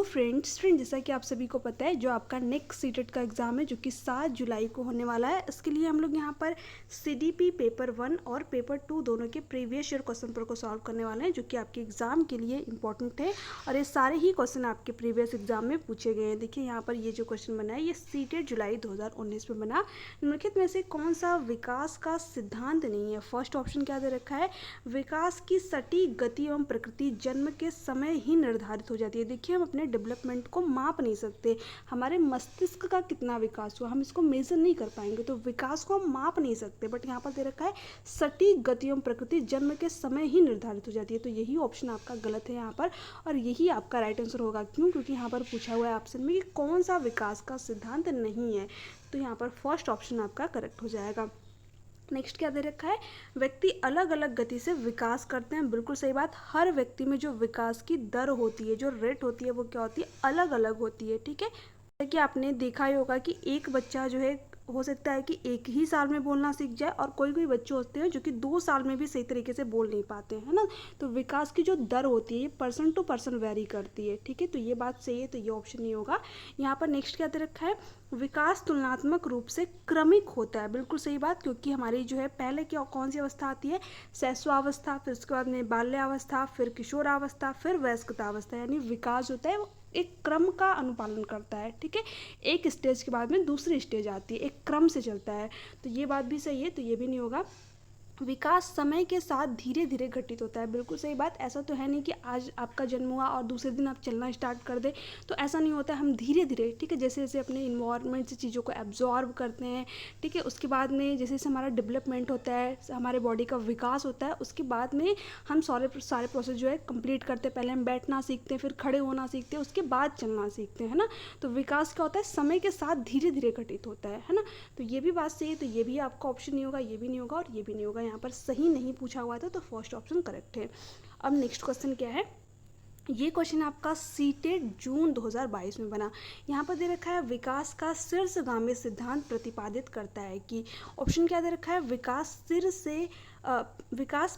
Friends जैसा कि आप सभी को पता है जो आपका नेक्स्ट सीटेट का एग्ज़ाम है जो कि 7 जुलाई को होने वाला है। इसके लिए हम लोग यहाँ पर सीडीपी पेपर 1 और पेपर 2 दोनों के प्रीवियस ईयर क्वेश्चन पेपर को सॉल्व करने वाले हैं जो कि आपके एग्ज़ाम के लिए इंपॉर्टेंट है और ये सारे ही क्वेश्चन आपके प्रीवियस एग्जाम में पूछे गए हैं। देखिए यहाँ पर ये जो क्वेश्चन बना है ये सीटेट जुलाई 2019 में बना। निम्नलिखित में से कौन सा विकास का सिद्धांत नहीं है। फर्स्ट ऑप्शन क्या दे रखा है, विकास की सटीक गति एवं प्रकृति जन्म के समय ही निर्धारित हो जाती है। देखिए हम अपने डेवलपमेंट को माप नहीं सकते, हमारे मस्तिष्क का कितना विकास हुआ हम इसको मेजर नहीं कर पाएंगे, तो विकास को हम माप नहीं सकते। बट यहाँ पर दे रखा है सटीक गति एवं प्रकृति जन्म के समय ही निर्धारित हो जाती है, तो यही ऑप्शन आपका गलत है यहाँ पर और यही आपका राइट आंसर होगा। क्यों? क्योंकि यहाँ पर पूछा हुआ है ऑप्शन में कि कौन सा विकास का सिद्धांत नहीं है, तो यहाँ पर फर्स्ट ऑप्शन आपका करेक्ट हो जाएगा। नेक्स्ट क्या दे रखा है, व्यक्ति अलग अलग गति से विकास करते हैं। बिल्कुल सही बात, हर व्यक्ति में जो विकास की दर होती है, जो रेट होती है, वो क्या होती है, अलग अलग होती है। ठीक है, जैसे कि आपने देखा ही होगा कि एक बच्चा जो है हो सकता है कि एक ही साल में बोलना सीख जाए और कोई कोई बच्चे होते हैं जो कि 2 साल में भी सही तरीके से बोल नहीं पाते हैं, है ना। तो विकास की जो दर होती है ये पर्सन टू पर्सन वेरी करती है। ठीक है, तो ये बात सही है, तो ये ऑप्शन नहीं होगा। यहाँ पर नेक्स्ट क्या दे रखा है, विकास तुलनात्मक रूप से क्रमिक होता है। बिल्कुल सही बात, क्योंकि हमारी जो है पहले क्या कौन सी अवस्था आती है, शैशवावस्था, फिर उसके बाद में बाल्यावस्था, फिर किशोरावस्था, फिर वयस्कतावस्था, यानी विकास होता है वो एक क्रम का अनुपालन करता है। ठीक है, एक स्टेज के बाद में दूसरी स्टेज आती है, एक क्रम से चलता है, तो ये बात भी सही है, तो ये भी नहीं होगा। विकास समय के साथ धीरे धीरे घटित होता है। बिल्कुल सही बात, ऐसा तो है नहीं कि आज आपका जन्म हुआ और दूसरे दिन आप चलना स्टार्ट कर दे, तो ऐसा नहीं होता है। हम धीरे धीरे, ठीक है, जैसे जैसे अपने इन्वायरमेंट से चीज़ों को एब्जॉर्ब करते हैं, ठीक है, उसके बाद में जैसे जैसे हमारा डेवलपमेंट होता है, हमारे बॉडी का विकास होता है, उसके बाद में हम सारे प्रोसेस जो है कंप्लीट करते हैं। पहले हम बैठना सीखते हैं, फिर खड़े होना सीखते हैं, उसके बाद चलना सीखते हैं, है ना। तो विकास क्या होता है, समय के साथ धीरे धीरे घटित होता है ना। तो ये भी बात सही है, तो ये भी आपका ऑप्शन नहीं होगा, ये भी नहीं होगा और ये भी नहीं होगा। यहाँ पर सही नहीं पूछा हुआ था, तो फर्स्ट ऑप्शन करेक्ट है। अब नेक्स्ट क्वेश्चन क्या है, ये क्वेश्चन आपका सीटेट जून 2022 में बना। यहाँ पर दे रखा है विकास का शीर्षगामी सिद्धांत प्रतिपादित करता है कि, ऑप्शन क्या दे रखा है, विकास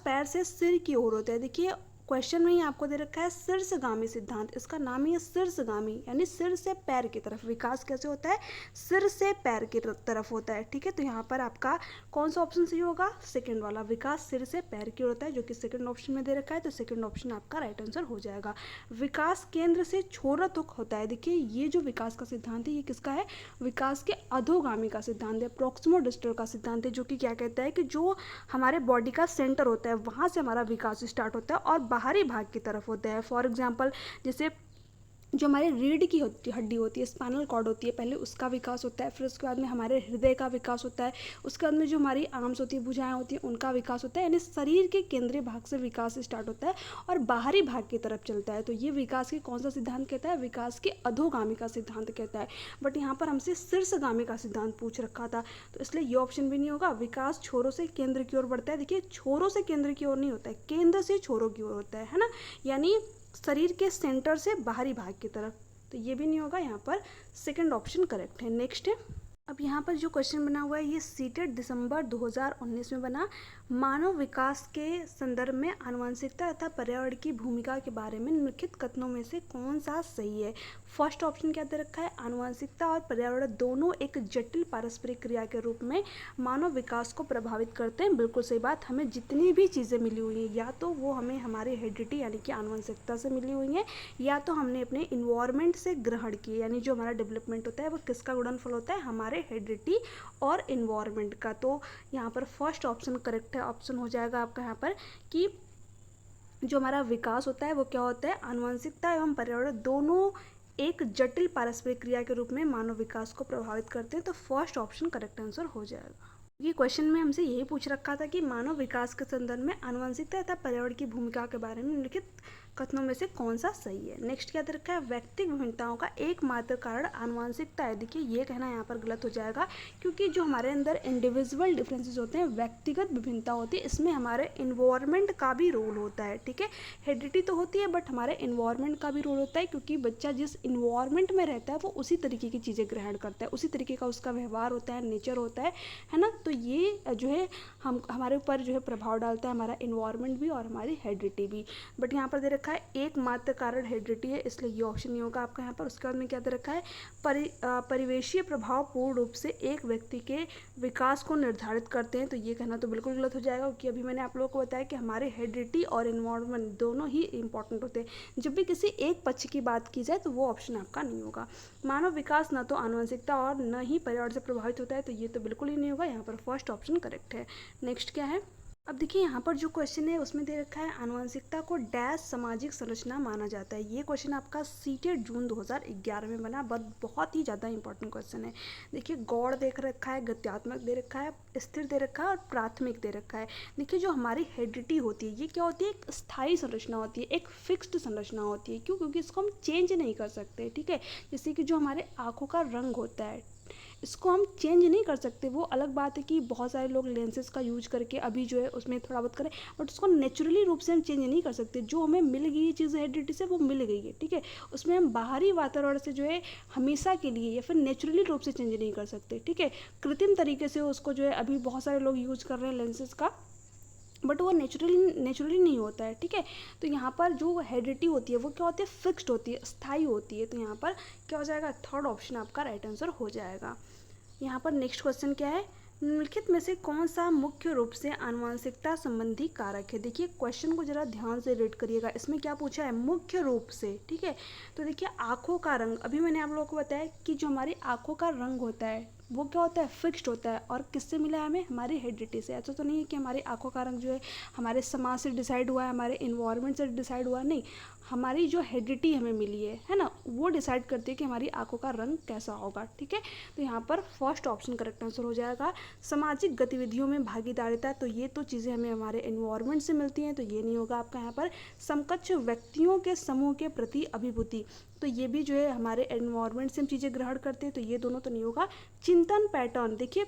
पैर से सिर की ओर होता है। देखिए क्वेश्चन में ही आपको दे रखा है शीर्षगामी सिद्धांत, इसका नाम ही है शीर्षगामी, यानी सिर से पैर की तरफ विकास कैसे होता है, सिर से पैर की तरफ होता है। ठीक है, तो यहाँ पर आपका कौन सा ऑप्शन सही होगा, सेकंड वाला, विकास सिर से पैर की ओर होता है, जो कि सेकंड ऑप्शन में दे रखा है, तो सेकंड ऑप्शन आपका राइट आंसर हो जाएगा। विकास केंद्र से छोर तक होता है। देखिए ये जो विकास का सिद्धांत है ये किसका है, विकास के अधोगामी का सिद्धांत है, प्रॉक्सिमो डिस्टल का सिद्धांत है, जो कि क्या कहता है कि जो हमारे बॉडी का सेंटर होता है वहाँ से हमारा विकास स्टार्ट होता है और बाहरी भाग की तरफ होता है। फॉर एग्जाम्पल जैसे जो हमारे रीढ़ की हड्डी होती है, स्पाइनल कॉर्ड होती है, पहले उसका विकास होता है, फिर उसके बाद में हमारे हृदय का विकास होता है, उसके बाद में जो हमारी आर्म्स होती है, भुजाएं होती हैं, उनका विकास होता है। यानी शरीर के केंद्रीय भाग से विकास स्टार्ट होता है और बाहरी भाग की तरफ चलता है। तो ये विकास के कौन सा सिद्धांत कहता है, विकास के अधोगामी का सिद्धांत कहता है। बट यहाँ पर हमसे शीर्षगामी का सिद्धांत पूछ रखा था, तो इसलिए ये ऑप्शन भी नहीं होगा। विकास छोरों से केंद्र की ओर बढ़ता है। देखिए छोरों से केंद्र की ओर नहीं होता है, केंद्र से छोरों की ओर होता है ना, यानी शरीर के सेंटर से बाहरी भाग की तरफ, तो ये भी नहीं होगा। यहाँ पर सेकंड ऑप्शन करेक्ट है। नेक्स्ट है, अब यहाँ पर जो क्वेश्चन बना हुआ है ये सीटेट दिसंबर 2019 में बना। मानव विकास के संदर्भ में आनुवंशिकता तथा पर्यावरण की भूमिका के बारे में निम्नलिखित कथनों में से कौन सा सही है। फर्स्ट ऑप्शन क्या दे रखा है, आनुवंशिकता और पर्यावरण दोनों एक जटिल पारस्परिक क्रिया के रूप में मानव विकास को प्रभावित करते हैं। बिल्कुल सही बात, हमें जितनी भी चीज़ें मिली हुई हैं या तो वो हमें हमारे हेरिडिटी यानी कि आनुवंशिकता से मिली हुई हैं, या तो हमने अपने इन्वायरमेंट से ग्रहण की, यानी जो हमारा डेवलपमेंट होता है वो किसका गुणनफल होता है, हमारे हेरिडिटी और इन्वायरमेंट का। तो यहाँ पर फर्स्ट ऑप्शन करेक्ट है। ऑप्शन हो जाएगा आपका यहाँ पर कि जो हमारा विकास होता है वो क्या होता है, आनुवंशिकता एवं पर्यावरण दोनों एक जटिल पारस्परिक क्रिया के रूप में मानव विकास को प्रभावित करते हैं। तो फर्स्ट ऑप्शन करेक्ट आंसर हो जाएगा। ये क्वेश्चन में हमसे यही पूछ रखा था कि मानव विकास के संदर्भ में आनुवंशिकता तथा पर्यावरण की भूमिका के बारे में निम्नलिखित कथनों में से कौन सा सही है। नेक्स्ट क्या दे रखा है, व्यक्तिगत विभिन्नताओं का एकमात्र कारण आनुवंशिकता है। देखिए ये कहना यहाँ पर गलत हो जाएगा, क्योंकि जो हमारे अंदर इंडिविजुअल डिफरेंसेस होते हैं, व्यक्तिगत विभिन्नता होती है, इसमें हमारे इन्वायरमेंट का भी रोल होता है। ठीक है, हेरिडिटी तो होती है बट हमारे इन्वायरमेंट का भी रोल होता है, क्योंकि बच्चा जिस इन्वायरमेंट में रहता है वो उसी तरीके की चीज़ें ग्रहण करता है, उसी तरीके का उसका व्यवहार होता है, नेचर होता है ना। तो ये जो है हमारे ऊपर जो है प्रभाव डालता है, हमारा इन्वायरमेंट भी और हमारी हेरिडिटी भी। बट यहाँ पर दे रखा रखा है एकमात्र कारण हेरिडिटी है, इसलिए ये ऑप्शन नहीं होगा आपका यहाँ पर। उसके बाद में क्या दे रखा है, परिवेशीय प्रभाव पूर्ण रूप से एक व्यक्ति के विकास को निर्धारित करते हैं, तो ये कहना तो बिल्कुल गलत हो जाएगा, क्योंकि अभी मैंने आप लोगों को बताया कि हमारे हेरिडिटी और इन्वायरमेंट दोनों ही इंपॉर्टेंट होते हैं। जब भी किसी एक पक्ष की बात की जाए तो वो ऑप्शन आपका नहीं होगा। मानव विकास न तो आनुवंशिकता और न ही पर्यावरण से प्रभावित होता है, तो ये तो बिल्कुल ही नहीं होगा, यहाँ पर फर्स्ट ऑप्शन करेक्ट है। नेक्स्ट क्या है, अब देखिए यहाँ पर जो क्वेश्चन है उसमें दे रखा है आनुवंशिकता को डैश सामाजिक संरचना माना जाता है। ये क्वेश्चन आपका सीटेड जून 2011 में बना, बहुत ही ज़्यादा इंपॉर्टेंट क्वेश्चन है। देखिए गौड़ देख रखा है, गत्यात्मक दे रखा है, स्थिर दे रखा है और प्राथमिक दे रखा है। देखिए जो हमारी हेरिडिटी होती है ये क्या होती है, एक स्थायी संरचना होती है, एक फिक्स्ड संरचना होती है। क्यों, क्योंकि इसको हम चेंज नहीं कर सकते, ठीक है। जैसे कि जो हमारे आँखों का रंग होता है इसको हम चेंज नहीं कर सकते। वो अलग बात है कि बहुत सारे लोग लेंसेज का यूज करके अभी जो है उसमें थोड़ा बहुत करें, बट उसको नेचुरली रूप से हम चेंज नहीं कर सकते। जो हमें मिल गई चीज़ हेरिडिटी से वो मिल गई है, ठीक है। उसमें हम बाहरी वातावरण से जो है हमेशा के लिए या फिर नेचुरली रूप से चेंज नहीं कर सकते, ठीक है। कृत्रिम तरीके से उसको जो है अभी बहुत सारे लोग यूज कर रहे हैं लेंसेज का, बट वो नेचुरली नहीं होता है, ठीक है। तो यहाँ पर जो हेरिडिटी होती है वो क्या होती है, फिक्स्ड होती है, स्थायी होती है। तो यहाँ पर क्या हो जाएगा, थर्ड ऑप्शन आपका राइट आंसर हो जाएगा। यहाँ पर नेक्स्ट क्वेश्चन क्या है, निम्नलिखित में से कौन सा मुख्य रूप से आनुवंशिकता संबंधी कारक है। देखिए क्वेश्चन को जरा ध्यान से रीड करिएगा, इसमें क्या पूछा है, मुख्य रूप से, ठीक है। तो देखिए आँखों का रंग, अभी मैंने आप लोगों को बताया कि जो हमारी आँखों का रंग होता है वो क्या होता है, फिक्स्ड होता है। और किससे मिला है हमें, हमारी हेरिडिटी से। ऐसा तो नहीं है कि हमारी आँखों का रंग जो है हमारे समाज से डिसाइड हुआ है, हमारे इन्वायरमेंट से डिसाइड हुआ, नहीं। हमारी जो हेरिडिटी हमें मिली है ना, वो डिसाइड करती है कि हमारी आँखों का रंग कैसा होगा, ठीक है। तो यहाँ पर फर्स्ट ऑप्शन करेक्ट आंसर हो जाएगा। सामाजिक गतिविधियों में भागीदारिता, तो ये तो चीज़ें हमें हमारे इन्वायरमेंट से मिलती हैं, तो ये नहीं होगा आपका यहाँ पर। समकक्ष व्यक्तियों के समूह के प्रति अभिभूति, तो ये भी जो है हमारे एनवायरनमेंट से हम चीज़ें ग्रहण करते हैं, तो ये दोनों तो नहीं होगा। चिंतन पैटर्न, देखिए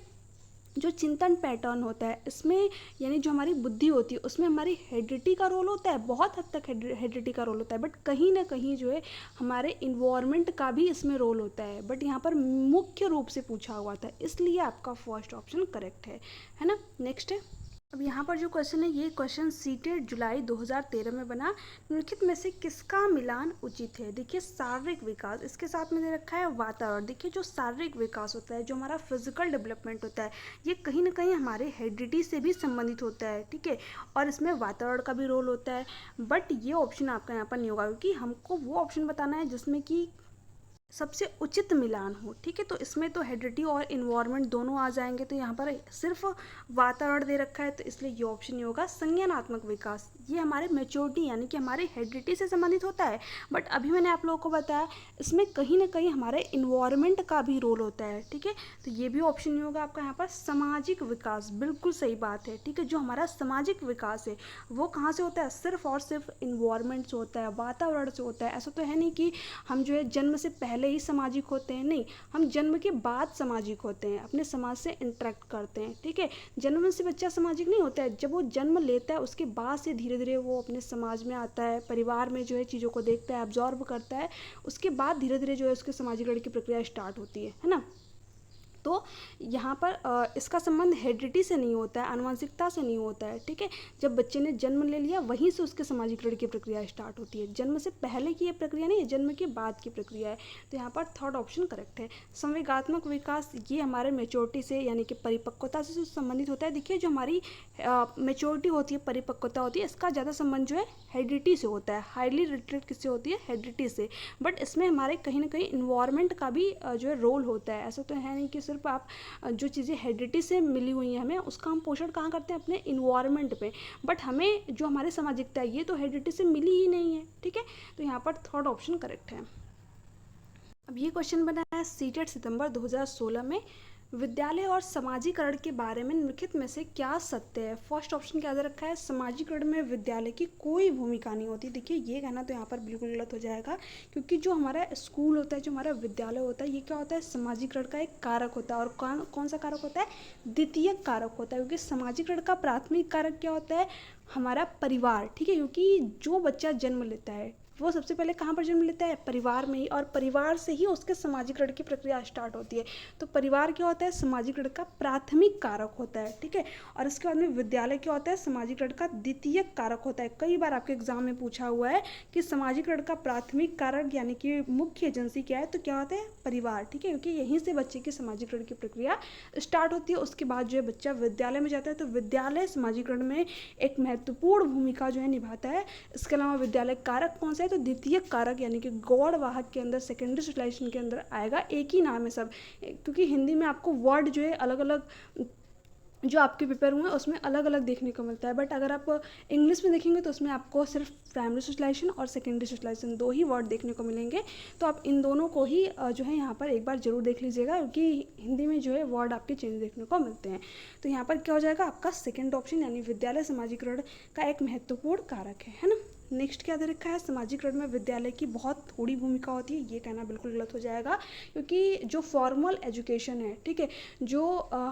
जो चिंतन पैटर्न होता है इसमें यानी जो हमारी बुद्धि होती है उसमें हमारी हेरिडिटी का रोल होता है, बहुत हद तक हेरिडिटी का रोल होता है, बट कहीं ना कहीं जो है हमारे इन्वायरमेंट का भी इसमें रोल होता है, बट यहाँ पर मुख्य रूप से पूछा हुआ था, इसलिए आपका फर्स्ट ऑप्शन करेक्ट है ना। नेक्स्ट है, अब यहाँ पर जो क्वेश्चन है ये क्वेश्चन सीटेड जुलाई 2013 में बना, निम्नलिखित में से किसका मिलान उचित है। देखिए शारीरिक विकास, इसके साथ में दे रखा है वातावरण। देखिए जो शारीरिक विकास होता है, जो हमारा फिजिकल डेवलपमेंट होता है, ये कहीं ना कहीं हमारे हेरिडिटी से भी संबंधित होता है, ठीक है। और इसमें वातावरण का भी रोल होता है, बट ये ऑप्शन आपका यहाँ पर नहीं होगा, क्योंकि हमको वो ऑप्शन बताना है जिसमें कि सबसे उचित मिलान हो, ठीक है। तो इसमें तो हेरिडिटी और इन्वायरमेंट दोनों आ जाएंगे, तो यहाँ पर सिर्फ वातावरण दे रखा है, तो इसलिए ये ऑप्शन नहीं होगा। संज्ञानात्मक विकास, ये हमारे मेच्योरिटी यानी कि हमारे हेरिडिटी से संबंधित होता है, बट अभी मैंने आप लोगों को बताया इसमें कहीं ना कहीं हमारे इन्वायरमेंट का भी रोल होता है, ठीक है। तो ये भी ऑप्शन नहीं होगा आपका यहाँ पर। सामाजिक विकास, बिल्कुल सही बात है, ठीक है। जो हमारा सामाजिक विकास है वो कहाँ से होता है, सिर्फ और सिर्फ इन्वायरमेंट से होता है, वातावरण से होता है। ऐसा तो है नहीं कि हम जो है जन्म से पहले ही सामाजिक होते हैं, नहीं, हम जन्म के बाद सामाजिक होते हैं, अपने समाज से इंटरेक्ट करते हैं, ठीक है। जन्म से बच्चा सामाजिक नहीं होता है, जब वो जन्म लेता है उसके बाद से धीरे धीरे वो अपने समाज में आता है, परिवार में जो है चीज़ों को देखता है, ऑब्जॉर्व करता है, उसके बाद धीरे धीरे जो है उसके सामाजिकरण की प्रक्रिया स्टार्ट होती है ना। तो यहाँ पर इसका संबंध हेरिडिटी से नहीं होता है, आनुवंशिकता से नहीं होता है, ठीक है। जब बच्चे ने जन्म ले लिया वहीं से उसके सामाजिकरण की प्रक्रिया स्टार्ट होती है, जन्म से पहले की ये प्रक्रिया नहीं है, जन्म के बाद की प्रक्रिया है। तो यहाँ पर थर्ड ऑप्शन करेक्ट है। संवेगात्मक विकास, ये हमारे मेच्योरिटी से यानी कि परिपक्वता से संबंधित होता है। देखिए जो हमारी मेच्योरिटी होती है, परिपक्वता होती है, इसका ज़्यादा संबंध जो है हेरिडिटी से होता है, हाईली रिलेटेड किससे होती है, हेरिडिटी से। बट इसमें हमारे कहीं ना कहीं इन्वायरमेंट का भी जो है रोल होता है। ऐसा तो है नहीं कि सिर्फ आप जो चीज़ें हेरिडिटी से मिली हुई हैं हमें उसका हम पोषण कहाँ करते हैं, अपने इन्वायरमेंट पे, बट हमें जो हमारे सामाजिकता है ये तो हेरिडिटी से मिली ही नहीं है, ठीक है। तो यहाँ पर थर्ड ऑप्शन करेक्ट है। अब ये क्वेश्चन बना है सीटेड सितंबर 2016 में, विद्यालय और समाजीकरण के बारे में निम्नलिखित में से क्या सत्य है। फर्स्ट ऑप्शन क्या दे रखा है, समाजीकरण में विद्यालय की कोई भूमिका नहीं होती। देखिए ये कहना तो यहाँ पर बिल्कुल गलत हो जाएगा, क्योंकि जो हमारा स्कूल होता है, जो हमारा विद्यालय होता है, ये क्या होता है, समाजीकरण का एक कारक होता है। और कौन सा कारक होता है, द्वितीय कारक होता है, क्योंकि समाजीकरण का प्राथमिक कारक क्या होता है, हमारा परिवार, ठीक है। क्योंकि जो बच्चा जन्म लेता है वो सबसे पहले कहाँ पर जन्म लेता है, परिवार में ही, और परिवार से ही उसके सामाजिकरण की प्रक्रिया स्टार्ट होती है। तो परिवार क्या होता है, सामाजिकरण का प्राथमिक कारक होता है, ठीक है। और इसके बाद में विद्यालय क्या होता है, सामाजिकरण का द्वितीयक कारक होता है। कई बार आपके एग्जाम में पूछा हुआ है कि सामाजिकरण का प्राथमिक कारक यानी कि मुख्य एजेंसी क्या है, तो क्या होता है, परिवार, ठीक है, क्योंकि यहीं से बच्चे की सामाजिकरण की प्रक्रिया स्टार्ट होती है। उसके बाद जो है बच्चा विद्यालय में जाता है, तो विद्यालय सामाजिकरण में एक महत्वपूर्ण भूमिका जो है निभाता है। इसके अलावा विद्यालय कारक कौन सा है, तो द्वितीय कारक यानी कि गौड़ वाहक के अंदर, सेकेंडरी सोशलाइजेशन के अंदर आएगा। एक ही नाम है सब, क्योंकि हिंदी में आपको वर्ड जो है अलग अलग, जो आपके पेपर हुए उसमें अलग अलग देखने को मिलता है, बट अगर आप इंग्लिश में देखेंगे तो उसमें आपको सिर्फ प्राइमरी सोशलाइजेशन और सेकेंडरी सोशलाइजेशन दो ही वर्ड देखने को मिलेंगे। तो आप इन दोनों को ही जो है यहाँ पर एक बार जरूर देख लीजिएगा, क्योंकि हिंदी में जो है वर्ड आपके चेंज देखने को मिलते हैं। तो यहाँ पर क्या हो जाएगा आपका सेकेंड ऑप्शन, यानी विद्यालय सामाजिकरण का एक महत्वपूर्ण कारक है ना। नेक्स्ट क्या दे रखा है, सामाजिकरण में विद्यालय की बहुत थोड़ी भूमिका होती है। ये कहना बिल्कुल गलत हो जाएगा, क्योंकि जो फॉर्मल एजुकेशन है, ठीक है, जो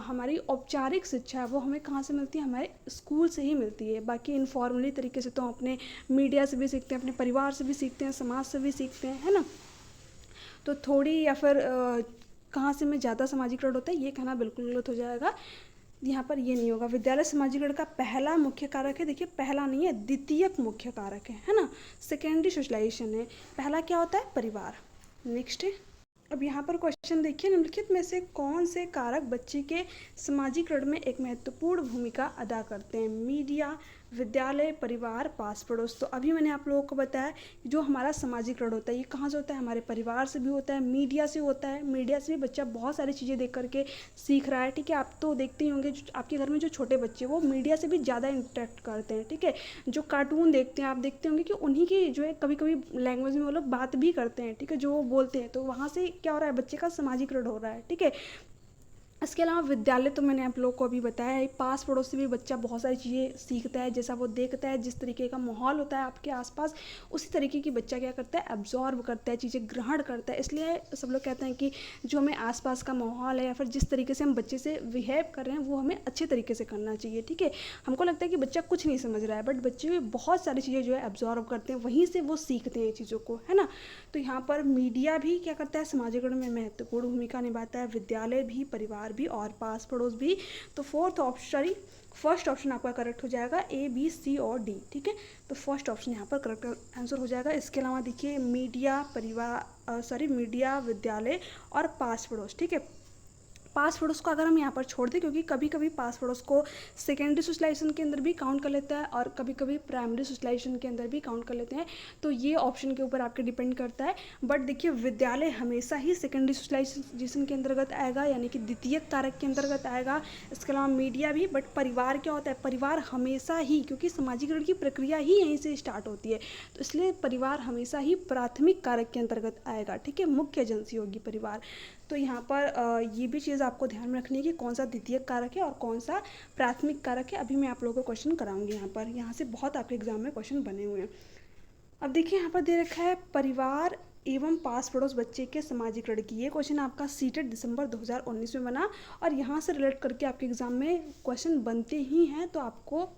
हमारी औपचारिक शिक्षा है वो हमें कहाँ से मिलती है, हमारे स्कूल से ही मिलती है। बाकी इनफॉर्मली तरीके से तो हम अपने मीडिया से भी सीखते हैं, अपने परिवार से भी सीखते हैं, समाज से भी सीखते हैं, है ना। तो थोड़ी या फिर कहाँ से में ज़्यादा सामाजिकरण होता है, ये कहना बिल्कुल गलत हो जाएगा। यहाँ पर ये नहीं होगा। विद्यालय सामाजिकरण का पहला मुख्य कारक है, देखिए पहला नहीं है, द्वितीयक मुख्य कारक है ना। सेकेंडरी सोशलाइजेशन है, पहला क्या होता है, परिवार। नेक्स्ट है, अब यहाँ पर क्वेश्चन देखिए, निम्नलिखित में से कौन से कारक बच्चे के सामाजिकरण में एक महत्वपूर्ण भूमिका अदा करते हैं, मीडिया, विद्यालय, परिवार, पास पड़ोस। तो अभी मैंने आप लोगों को बताया कि जो हमारा सामाजिकरण होता है ये कहाँ से होता है, हमारे परिवार से भी होता है, मीडिया से होता है। मीडिया से भी बच्चा बहुत सारी चीज़ें देख करके सीख रहा है, ठीक है। आप तो देखते ही होंगे आपके घर में जो छोटे बच्चे वो मीडिया से भी ज़्यादा इंटरेक्ट करते हैं, ठीक है। जो कार्टून देखते हैं आप देखते होंगे कि उन्हीं की जो है कभी कभी लैंग्वेज में वो लोग बात भी करते हैं, ठीक है, जो वो बोलते हैं। तो वहाँ से क्या हो रहा है, बच्चे का सामाजिकरण हो रहा है, ठीक है। इसके अलावा विद्यालय तो मैंने आप लोग को अभी बताया है, पास पड़ोस से भी बच्चा बहुत सारी चीज़ें सीखता है, जैसा वो देखता है, जिस तरीके का माहौल होता है आपके आसपास उसी तरीके की बच्चा क्या करता है, एब्जॉर्ब करता है, चीज़ें ग्रहण करता है। इसलिए सब लोग कहते हैं कि जो हमें आसपास का माहौल है या फिर जिस तरीके से हम बच्चे से बिहेव कर रहे हैं वो हमें अच्छे तरीके से करना चाहिए, ठीक है। हमको लगता है कि बच्चा कुछ नहीं समझ रहा है, बट बच्चे बहुत सारी चीज़ें जो है एब्जॉर्ब करते हैं, वहीं से वो सीखते हैं चीज़ों को, है ना। तो यहाँ पर मीडिया भी क्या करता है, समाजीकरण में महत्वपूर्ण भूमिका निभाता है, विद्यालय भी, परिवार भी और पास पड़ोस भी। तो फर्स्ट ऑप्शन आपका करेक्ट हो जाएगा, ए बी सी और डी, ठीक है। तो फर्स्ट ऑप्शन यहाँ पर करेक्ट आंसर हो जाएगा। इसके अलावा देखिए मीडिया, विद्यालय और पास पड़ोस, ठीक है। पास पड़ोस को अगर हम यहाँ पर छोड़ दें, क्योंकि कभी कभी पास पड़ोस को सेकेंडरी सोशलाइजेशन के अंदर भी काउंट कर लेता है और कभी कभी प्राइमरी सोशलाइजेशन के अंदर भी काउंट कर लेते हैं, तो ये ऑप्शन के ऊपर आपके डिपेंड करता है। बट देखिए विद्यालय हमेशा ही सेकेंडरी सोशलाइजेशन के अंतर्गत आएगा, यानी कि द्वितीय कारक के अंतर्गत आएगा। इसके अलावा मीडिया भी, बट परिवार क्या होता है, परिवार हमेशा ही, क्योंकि सामाजिकरण की प्रक्रिया ही यहीं से स्टार्ट होती है, तो इसलिए परिवार हमेशा ही प्राथमिक कारक के अंतर्गत आएगा, ठीक है, मुख्य एजेंसी होगी परिवार। तो यहाँ पर ये भी चीज़ आपको ध्यान में रखनी है कि कौन सा द्वितीय कारक है और कौन सा प्राथमिक कारक है। अभी मैं आप लोगों को क्वेश्चन कराऊंगी यहाँ से बहुत आपके एग्जाम में क्वेश्चन बने हुए हैं। अब देखिए यहाँ पर दे रखा है परिवार एवं पास पड़ोस बच्चे के सामाजिकरण की। ये क्वेश्चन आपका सीटेट दिसंबर 2019 में बना और यहाँ से रिलेट करके आपके एग्जाम में क्वेश्चन बनते ही हैं, तो आपको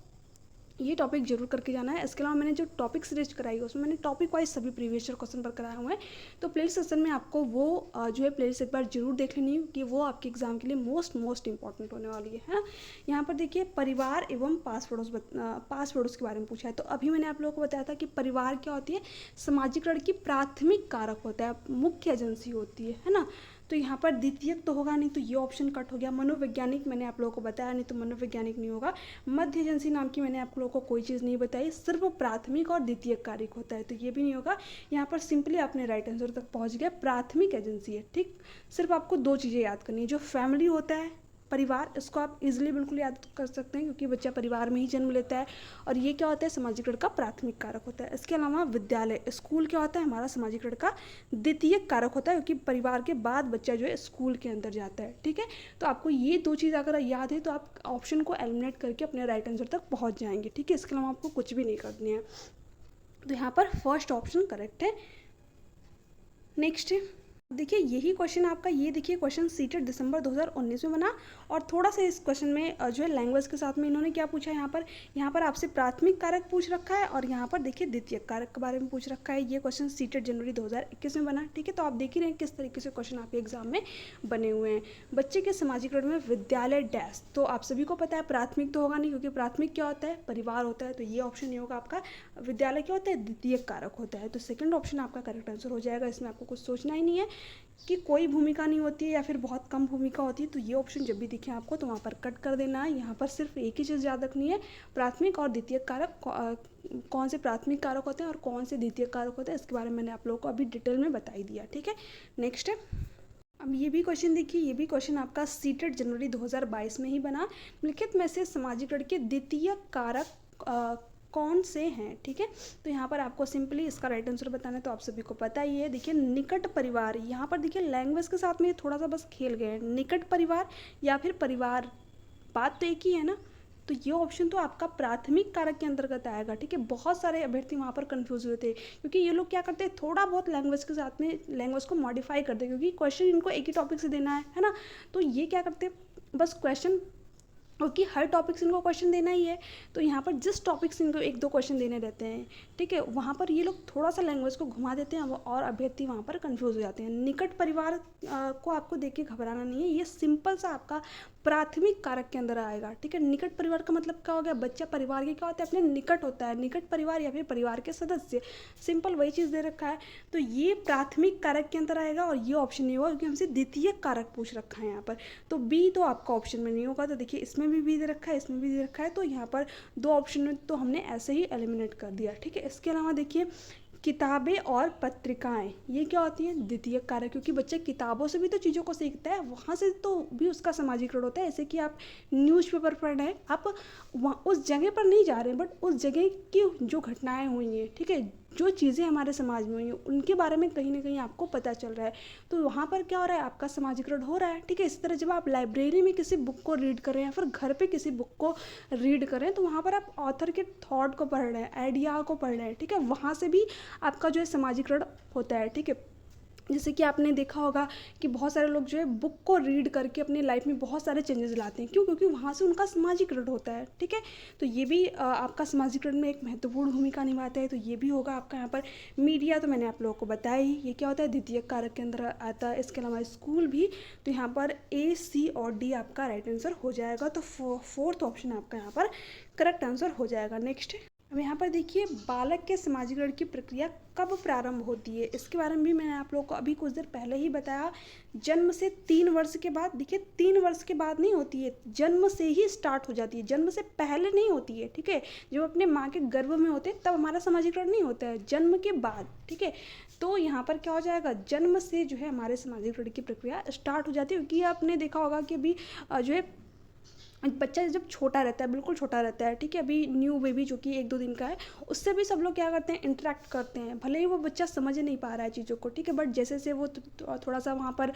ये टॉपिक जरूर करके जाना है। इसके अलावा मैंने जो टॉपिक सीरीज कराई है उसमें मैंने टॉपिक वाइज सभी प्रीवियस ईयर क्वेश्चन पर कराए हुए हैं, तो प्लेलिस्ट सेक्शन में आपको वो जो है प्लेलिस्ट एक बार जरूर देख लेनी है कि वो आपके एग्जाम के लिए मोस्ट इंपॉर्टेंट होने वाली है ना। यहाँ पर देखिए परिवार एवं पास पड़ोस के बारे में पूछा है, तो अभी मैंने आप लोगों को बताया था कि परिवार क्या होती है, सामाजिकरण की प्राथमिक कारक होता है, मुख्य एजेंसी होती है ना। तो यहाँ पर द्वितीयक तो होगा नहीं, तो ये ऑप्शन कट हो गया। मनोवैज्ञानिक मैंने आप लोगों को बताया नहीं, तो मनोवैज्ञानिक नहीं होगा। मध्य एजेंसी नाम की मैंने आप लोगों को कोई चीज़ नहीं बताई, सिर्फ प्राथमिक और द्वितीयक कारक होता है, तो ये भी नहीं होगा। यहाँ पर सिंपली आपने राइट आंसर तक पहुँच गया, प्राथमिक एजेंसी है, ठीक। सिर्फ आपको दो चीज़ें याद करनी है, जो फैमिली होता है, परिवार, इसको आप इजीली बिल्कुल याद कर सकते हैं क्योंकि बच्चा परिवार में ही जन्म लेता है, और ये क्या होता है, सामाजिकरण का प्राथमिक कारक होता है। इसके अलावा विद्यालय, स्कूल क्या होता है, हमारा सामाजिकरण का द्वितीय कारक होता है, क्योंकि परिवार के बाद बच्चा जो है स्कूल के अंदर जाता है, ठीक है। तो आपको ये दो चीज़ अगर याद है तो आप ऑप्शन को एलिमिनेट करके अपने राइट आंसर तक पहुँच जाएंगे, ठीक है। इसके अलावा आपको कुछ भी नहीं करनी है, तो यहाँ पर फर्स्ट ऑप्शन करेक्ट है। नेक्स्ट है देखिए यही क्वेश्चन आपका, ये देखिए क्वेश्चन सीटेड दिसंबर 2019 में बना। और थोड़ा सा इस क्वेश्चन में जो है लैंग्वेज के साथ में इन्होंने क्या पूछा है, यहाँ पर आपसे प्राथमिक कारक पूछ रखा है और यहाँ पर देखिए द्वितीयक कारक के बारे में पूछ रखा है। ये क्वेश्चन सीटेड जनवरी 2021 में बना, ठीक है। तो आप देख ही रहे हैं किस तरीके से क्वेश्चन आपके एग्जाम में बने हुए हैं। बच्चे के समाजीकरण में विद्यालय डैश, तो आप सभी को पता है प्राथमिक तो होगा नहीं, क्योंकि प्राथमिक क्या होता है, परिवार होता है, तो ये ऑप्शन नहीं होगा आपका। विद्यालय क्या होता है, द्वितीयक कारक होता है, तो सेकंड ऑप्शन आपका करेक्ट आंसर हो जाएगा। इसमें आपको कुछ सोचना ही नहीं है कि कोई भूमिका नहीं होती है या फिर बहुत कम भूमिका होती है, तो ये ऑप्शन जब भी दिखे आपको तो वहाँ पर कट कर देना है। यहाँ पर सिर्फ एक ही चीज़ याद रखनी है, प्राथमिक और द्वितीयक कारक कौन से प्राथमिक कारक होते हैं और कौन से द्वितीयक कारक होते हैं, इसके बारे में मैंने आप लोगों को अभी डिटेल में बता ही दिया, ठीक है। नेक्स्ट है, अब ये भी क्वेश्चन देखिए, ये भी क्वेश्चन आपका सीटेड जनवरी 2022 में ही बना। निम्नलिखित में से समाजीकरण के द्वितीय कारक कौन से हैं, ठीक है। तो यहाँ पर आपको सिंपली इसका राइट आंसर बताना है, तो आप सभी को पता ही है। देखिए निकट परिवार, यहाँ पर देखिए लैंग्वेज के साथ में थोड़ा सा बस खेल गए हैं, निकट परिवार या फिर परिवार, बात तो एक ही है ना। तो ये ऑप्शन तो आपका प्राथमिक कारक के अंतर्गत आएगा, ठीक है। बहुत सारे अभ्यर्थी वहाँ पर कंफ्यूज हुए थे, क्योंकि ये लोग क्या करते हैं, थोड़ा बहुत लैंग्वेज के साथ में लैंग्वेज को मॉडिफाई करते हैं, क्योंकि क्वेश्चन इनको एक ही टॉपिक से देना है ना। तो ये क्या करते हैं, बस क्वेश्चन, क्योंकि हर टॉपिक से इनको क्वेश्चन देना ही है, तो यहाँ पर जिस टॉपिक से इनको एक दो क्वेश्चन देने रहते हैं, ठीक है, वहाँ पर ये लोग थोड़ा सा लैंग्वेज को घुमा देते हैं और अभ्यर्थी वहाँ पर कंफ्यूज हो जाते हैं। निकट परिवार को आपको देख के घबराना नहीं है, ये सिंपल सा आपका प्राथमिक कारक के अंदर आएगा, ठीक है। निकट परिवार का मतलब क्या हो गया, बच्चा परिवार के क्या होता है, अपने निकट होता है, निकट परिवार या फिर परिवार के सदस्य, सिंपल वही चीज़ दे रखा है। तो ये प्राथमिक कारक के अंदर आएगा और ये ऑप्शन नहीं होगा, क्योंकि हमसे द्वितीय कारक पूछ रखा है यहाँ पर। तो बी तो आपका ऑप्शन में नहीं होगा। तो देखिए इसमें भी बी दे रखा है, इसमें भी दे रखा है, तो यहाँ पर दो ऑप्शन में तो हमने ऐसे ही एलिमिनेट कर दिया, ठीक है। इसके अलावा देखिए किताबें और पत्रिकाएं, ये क्या होती हैं, द्वितीय कारक, क्योंकि बच्चा किताबों से भी तो चीज़ों को सीखता है, वहाँ से तो भी उसका समाजीकरण होता है। जैसे कि आप न्यूज़पेपर पढ़ रहे हैं, आप वहाँ उस जगह पर नहीं जा रहे हैं, बट उस जगह की जो घटनाएं हुई हैं, ठीक है, जो चीज़ें हमारे समाज में हुई हैं उनके बारे में कहीं ना कहीं आपको पता चल रहा है, तो वहाँ पर क्या हो रहा है, आपका समाजीकरण हो रहा है, ठीक है। इसी तरह जब आप लाइब्रेरी में किसी बुक को रीड करें या फिर घर पे किसी बुक को रीड करें, तो वहाँ पर आप ऑथर के थॉट को पढ़ रहे हैं, आइडिया को पढ़ रहे हैं, ठीक है, वहाँ से भी आपका जो है समाजीकरण होता है, ठीक है। जैसे कि आपने देखा होगा कि बहुत सारे लोग जो है बुक को रीड करके अपनी लाइफ में बहुत सारे चेंजेस लाते हैं, क्यों, क्योंकि वहाँ से उनका समाजीकरण होता है, ठीक है। तो ये भी आपका समाजीकरण में एक महत्वपूर्ण भूमिका निभाता है, तो ये भी होगा आपका यहाँ पर। मीडिया तो मैंने आप लोगों को बताया ही, ये क्या होता है, द्वितीय कारक के अंदर आता है। इसके अलावा स्कूल भी, तो यहाँ पर ए, सी और डी आपका राइट आंसर हो जाएगा। तो फोर्थ ऑप्शन आपका यहाँ पर करेक्ट आंसर हो जाएगा। नेक्स्ट अब यहाँ पर देखिए बालक के समाजीकरण की प्रक्रिया कब प्रारंभ होती है, इसके बारे में भी मैंने आप लोगों को अभी कुछ देर पहले ही बताया। जन्म से 3 वर्ष के बाद, देखिए 3 वर्ष के बाद नहीं होती है, जन्म से ही स्टार्ट हो जाती है, जन्म से पहले नहीं होती है, ठीक है। जब अपने माँ के गर्भ में होते हैं तब हमारा समाजीकरण नहीं होता है, जन्म के बाद, ठीक है। तो यहाँ पर क्या हो जाएगा, जन्म से जो है हमारे समाजीकरण की प्रक्रिया स्टार्ट हो जाती है, क्योंकि आपने देखा होगा कि अभी जो है बच्चा जब छोटा रहता है, बिल्कुल छोटा रहता है, ठीक है, अभी न्यू बेबी जो कि 1-2 दिन का है, उससे भी सब लोग क्या करते हैं, इंटरेक्ट करते हैं, भले ही वो बच्चा समझ नहीं पा रहा है चीज़ों को, ठीक है, बट जैसे जैसे वो थोड़ा सा वहाँ पर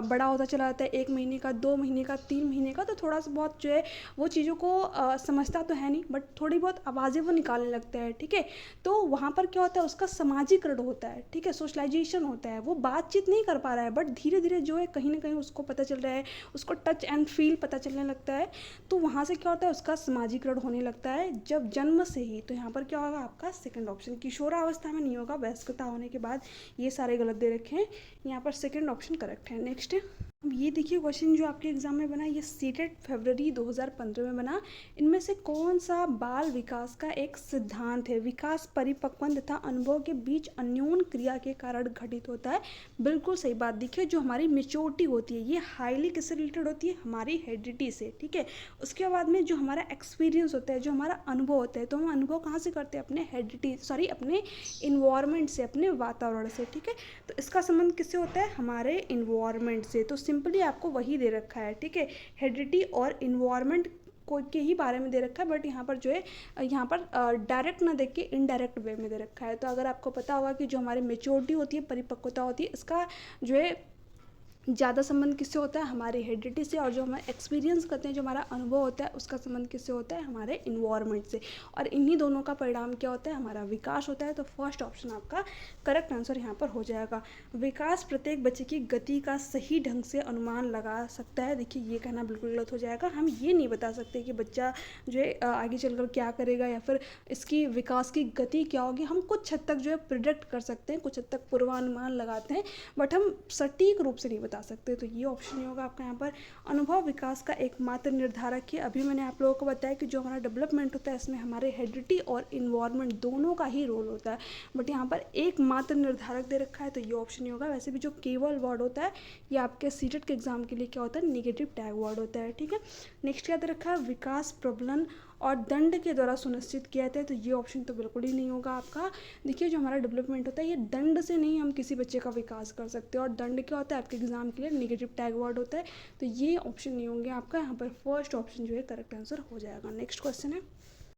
बड़ा होता चला जाता है, 1 महीने का, 2 महीने का, 3 महीने का, तो थोड़ा सा बहुत जो है वो चीज़ों को समझता तो है नहीं, बट थोड़ी बहुत आवाज़ें वो निकालने लगता है, ठीक है। तो वहाँ पर क्या होता है, उसका समाजीकरण होता है, ठीक है, सोशलाइजेशन होता है, वो बातचीत नहीं कर पा रहा है, बट धीरे धीरे जो है कहीं ना कहीं उसको पता चल रहा है, उसको टच एंड फील पता चलने लगता है, तो वहाँ से क्या होता है, उसका समाजीकरण होने लगता है जब जन्म से ही। तो यहाँ पर क्या होगा आपका सेकंड ऑप्शन, किशोरावस्था में नहीं होगा, वयस्कता होने के बाद, ये सारे गलत दे रखे हैं, यहाँ पर सेकंड ऑप्शन करेक्ट है। नेक्स्ट है, अब ये देखिए क्वेश्चन जो आपके एग्जाम में बना, ये सीटेड फरवरी 2015 में बना। इनमें से कौन सा बाल विकास का एक सिद्धांत है, विकास परिपक्वन तथा अनुभव के बीच अन्योन क्रिया के कारण घटित होता है। बिल्कुल सही बात। देखिए जो हमारी मेच्योरिटी होती है ये हाईली किससे रिलेटेड होती है, हमारी हेरिडिटी से, ठीक है। उसके बाद में जो हमारा एक्सपीरियंस होता है, जो हमारा अनुभव होता है, तो हम अनुभव कहाँ से करते हैं, अपने हेरिडिटी अपने इन्वायरमेंट से, अपने वातावरण से, ठीक है। तो इसका संबंध किससे होता है, हमारे इन्वायरमेंट से। तो सिंपली आपको वही दे रखा है, ठीक है, हेरिडिटी और इन्वायरमेंट को के ही बारे में दे रखा है, बट यहाँ पर जो है यहाँ पर डायरेक्ट ना देख के इनडायरेक्ट वे में दे रखा है। तो अगर आपको पता होगा कि जो हमारी मेच्योरिटी होती है, परिपक्वता होती है, इसका जो है ज़्यादा संबंध किससे होता है? हमारे हेरिडिटी से। और जो हम एक्सपीरियंस करते हैं, जो हमारा अनुभव होता है, उसका संबंध किससे होता है? हमारे इन्वायरमेंट से। और इन्हीं दोनों का परिणाम क्या होता है? हमारा विकास होता है। तो फर्स्ट ऑप्शन आपका करेक्ट आंसर यहाँ पर हो जाएगा। विकास प्रत्येक बच्चे की गति का सही ढंग से अनुमान लगा सकता है। देखिए, ये कहना बिल्कुल गलत हो जाएगा। हम ये नहीं बता सकते कि बच्चा जो है आगे चलकर क्या करेगा या फिर इसकी विकास की गति क्या होगी। हम कुछ हद तक जो है प्रिडिक्ट कर सकते हैं, कुछ हद तक पूर्वानुमान लगाते हैं, बट हम सटीक रूप से नहीं बता सकते। तो ये ऑप्शन नहीं होगा आपका यहाँ पर। अनुभव विकास का एकमात्र निर्धारक है। अभी मैंने आप लोगों को बताया कि जो हमारा डेवलपमेंट होता है, इसमें हमारे हेरिडिटी और इन्वायरमेंट दोनों का ही रोल होता है, बट यहाँ पर एकमात्र निर्धारक दे रखा है, तो ये ऑप्शन नहीं होगा। वैसे भी जो केवल वर्ड होता है, ये आपके सीटेट के एग्जाम के लिए क्या होता है? नेगेटिव टैग वर्ड होता है। ठीक है, नेक्स्ट क्या दे रखा है? विकास प्रबलन और दंड के द्वारा सुनिश्चित किया जाता है। तो ये ऑप्शन तो बिल्कुल ही नहीं होगा आपका। देखिए, जो हमारा डेवलपमेंट होता है, ये दंड से नहीं हम किसी बच्चे का विकास कर सकते। और दंड क्या होता है? आपके एग्जाम के लिए नेगेटिव टैग वर्ड होता है। तो ये ऑप्शन नहीं होंगे आपका। यहाँ पर फर्स्ट ऑप्शन जो है करेक्ट आंसर हो जाएगा। नेक्स्ट क्वेश्चन है।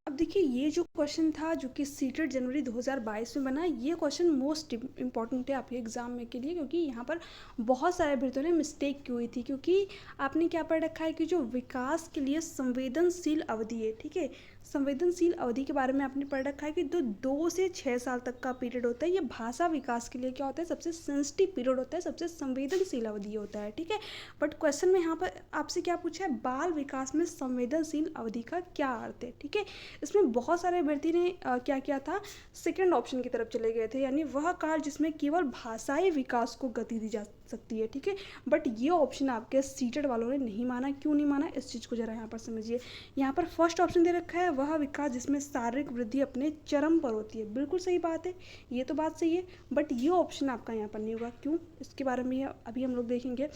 अब देखिए, ये जो क्वेश्चन था जो कि सीटेट जनवरी 2022 में बना, ये क्वेश्चन मोस्ट इंपॉर्टेंट है आपके एग्जाम में के लिए, क्योंकि यहाँ पर बहुत सारे अभ्यर्थियों ने मिस्टेक की हुई थी। क्योंकि आपने क्या पढ़ रखा है कि जो विकास के लिए संवेदनशील अवधि है, ठीक है, संवेदनशील अवधि के बारे में आपने पढ़ रखा है कि 2 से 6 साल तक का पीरियड होता है। ये भाषा विकास के लिए क्या होता है? सबसे सेंसिटिव पीरियड होता है, सबसे संवेदनशील अवधि होता है। ठीक है, बट क्वेश्चन में यहाँ पर आपसे क्या पूछा है? बाल विकास में संवेदनशील अवधि का क्या अर्थ है? ठीक है, इसमें बहुत सारे अभ्यर्थी ने क्या किया था? सेकंड ऑप्शन की तरफ चले गए थे, यानी वह काल जिसमें केवल भाषाई विकास को गति दी जा सकती है। ठीक है, बट ये ऑप्शन आपके सीटेड वालों ने नहीं माना। क्यों नहीं माना? इस चीज़ को जरा यहाँ पर समझिए। यहाँ पर फर्स्ट ऑप्शन दे रखा है, वह विकास जिसमें शारीरिक वृद्धि अपने चरम पर होती है। बिल्कुल सही बात है, ये तो बात सही है, बट ये ऑप्शन आपका यहाँ पर नहीं होगा। क्यों? इसके बारे में अभी हम लोग देखेंगे।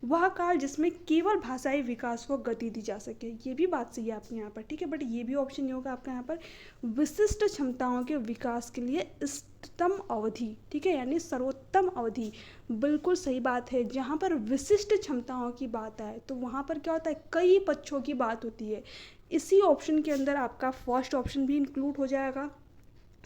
वह काल जिसमें केवल भाषाई विकास को गति दी जा सके, ये भी बात सही है आपके यहाँ पर। ठीक है, बट ये भी ऑप्शन नहीं होगा आपका यहाँ पर। विशिष्ट क्षमताओं के विकास के लिए इष्टतम अवधि, ठीक है, यानी सर्वोत्तम अवधि, बिल्कुल सही बात है। जहाँ पर विशिष्ट क्षमताओं की बात आए तो वहाँ पर क्या होता है? कई पक्षों की बात होती है। इसी ऑप्शन के अंदर आपका फर्स्ट ऑप्शन भी इंक्लूड हो जाएगा,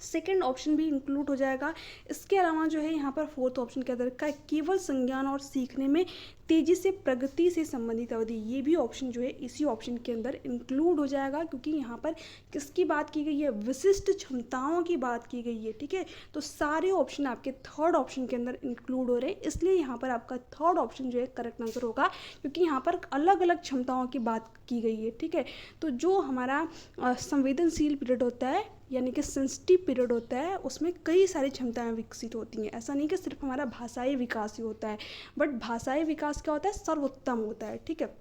सेकेंड ऑप्शन भी इंक्लूड हो जाएगा। इसके अलावा जो है यहाँ पर फोर्थ ऑप्शन के अंदर का केवल संज्ञान और सीखने में तेजी से प्रगति से संबंधित अवधि, ये भी ऑप्शन जो है इसी ऑप्शन के अंदर इंक्लूड हो जाएगा, क्योंकि यहाँ पर किसकी बात की गई है? विशिष्ट क्षमताओं की बात की गई है। ठीक है, तो सारे ऑप्शन आपके थर्ड ऑप्शन के अंदर इंक्लूड हो रहे हैं, इसलिए यहाँ पर आपका थर्ड ऑप्शन जो है करेक्ट आंसर होगा, क्योंकि यहाँ पर अलग अलग क्षमताओं की बात की गई है। ठीक है, तो जो हमारा संवेदनशील पीरियड होता है, यानी कि सेंसिटिव पीरियड होता है, उसमें कई सारी क्षमताएं विकसित होती हैं। ऐसा नहीं कि सिर्फ हमारा भाषाई विकास ही होता है, बट भाषाई विकास क्या होता है? सर्वोत्तम होता है। ठीक है,